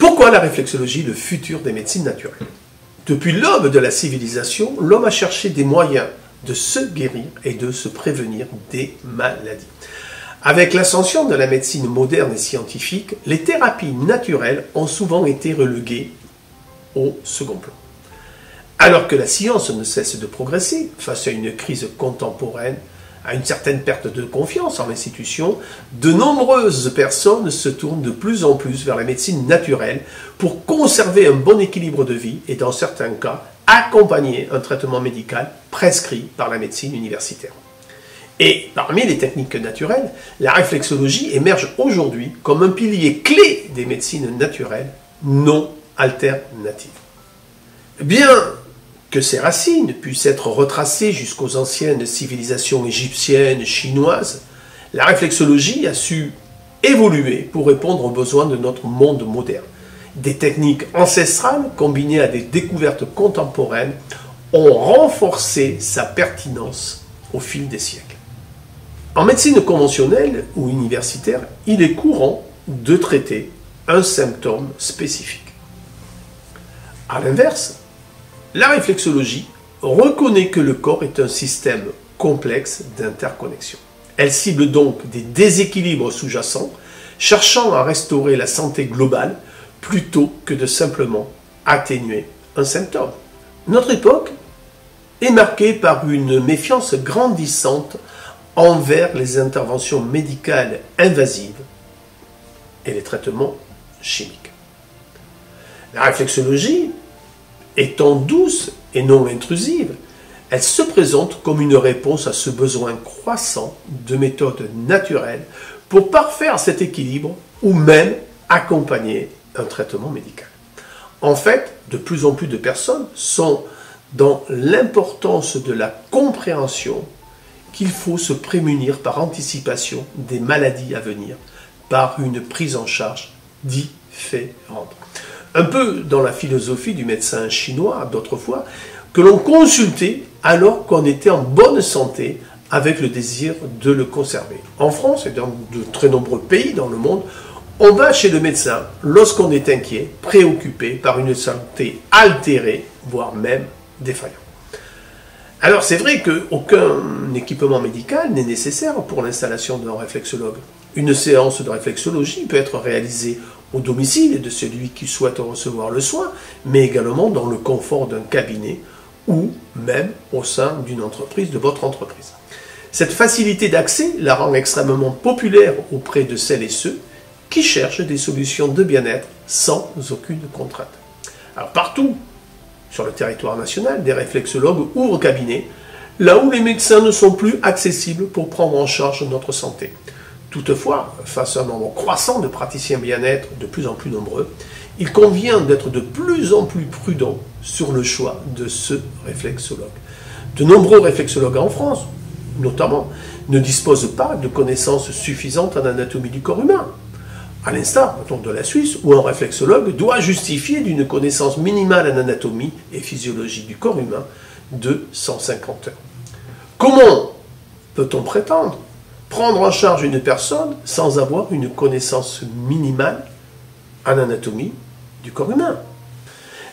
Pourquoi la réflexologie, le futur des médecines naturelles? Depuis l'aube de la civilisation, l'homme a cherché des moyens de se guérir et de se prévenir des maladies. Avec l'ascension de la médecine moderne et scientifique, les thérapies naturelles ont souvent été reléguées au second plan. Alors que la science ne cesse de progresser face à une crise contemporaine, à une certaine perte de confiance en l'institution, de nombreuses personnes se tournent de plus en plus vers la médecine naturelle pour conserver un bon équilibre de vie et, dans certains cas, accompagner un traitement médical prescrit par la médecine universitaire. Et parmi les techniques naturelles, la réflexologie émerge aujourd'hui comme un pilier clé des médecines naturelles non alternatives. Bien que ses racines puissent être retracées jusqu'aux anciennes civilisations égyptiennes, chinoises, la réflexologie a su évoluer pour répondre aux besoins de notre monde moderne. Des techniques ancestrales combinées à des découvertes contemporaines ont renforcé sa pertinence au fil des siècles. En médecine conventionnelle ou universitaire, il est courant de traiter un symptôme spécifique. À l'inverse, la réflexologie reconnaît que le corps est un système complexe d'interconnexion. Elle cible donc des déséquilibres sous-jacents, cherchant à restaurer la santé globale plutôt que de simplement atténuer un symptôme. Notre époque est marquée par une méfiance grandissante envers les interventions médicales invasives et les traitements chimiques. La réflexologie, étant douce et non intrusive, elle se présente comme une réponse à ce besoin croissant de méthodes naturelles pour parfaire cet équilibre ou même accompagner un traitement médical. En fait, de plus en plus de personnes sont dans l'importance de la compréhension qu'il faut se prémunir par anticipation des maladies à venir par une prise en charge différente. Un peu dans la philosophie du médecin chinois d'autrefois, que l'on consultait alors qu'on était en bonne santé avec le désir de le conserver. En France et dans de très nombreux pays dans le monde, on va chez le médecin lorsqu'on est inquiet, préoccupé par une santé altérée, voire même défaillante. Alors c'est vrai qu'aucun équipement médical n'est nécessaire pour l'installation d'un réflexologue. Une séance de réflexologie peut être réalisée au domicile de celui qui souhaite recevoir le soin, mais également dans le confort d'un cabinet ou même au sein d'une entreprise, de votre entreprise. Cette facilité d'accès la rend extrêmement populaire auprès de celles et ceux qui cherchent des solutions de bien-être sans aucune contrainte. Alors partout sur le territoire national, des réflexologues ouvrent cabinet, là où les médecins ne sont plus accessibles pour prendre en charge notre santé. Toutefois, face à un nombre croissant de praticiens bien-être de plus en plus nombreux, il convient d'être de plus en plus prudent sur le choix de ce réflexologue. De nombreux réflexologues en France, notamment, ne disposent pas de connaissances suffisantes en anatomie du corps humain. À l'instar de la Suisse, où un réflexologue doit justifier d'une connaissance minimale en anatomie et physiologie du corps humain de 150 heures. Comment peut-on prétendre prendre en charge une personne sans avoir une connaissance minimale en anatomie du corps humain?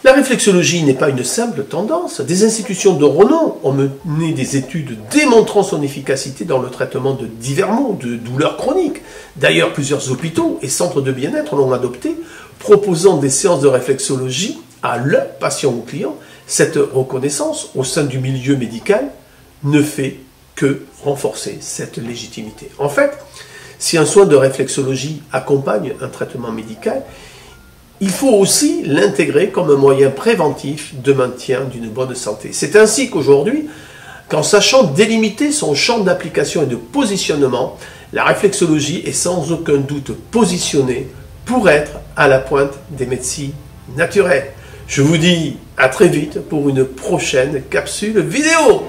La réflexologie n'est pas une simple tendance. Des institutions de renom ont mené des études démontrant son efficacité dans le traitement de divers maux, de douleurs chroniques. D'ailleurs, plusieurs hôpitaux et centres de bien-être l'ont adopté, proposant des séances de réflexologie à leurs patients ou clients. Cette reconnaissance au sein du milieu médical ne fait que renforcer cette légitimité. En fait, si un soin de réflexologie accompagne un traitement médical, il faut aussi l'intégrer comme un moyen préventif de maintien d'une bonne santé. C'est ainsi qu'aujourd'hui, qu'en sachant délimiter son champ d'application et de positionnement, la réflexologie est sans aucun doute positionnée pour être à la pointe des médecines naturelles. Je vous dis à très vite pour une prochaine capsule vidéo.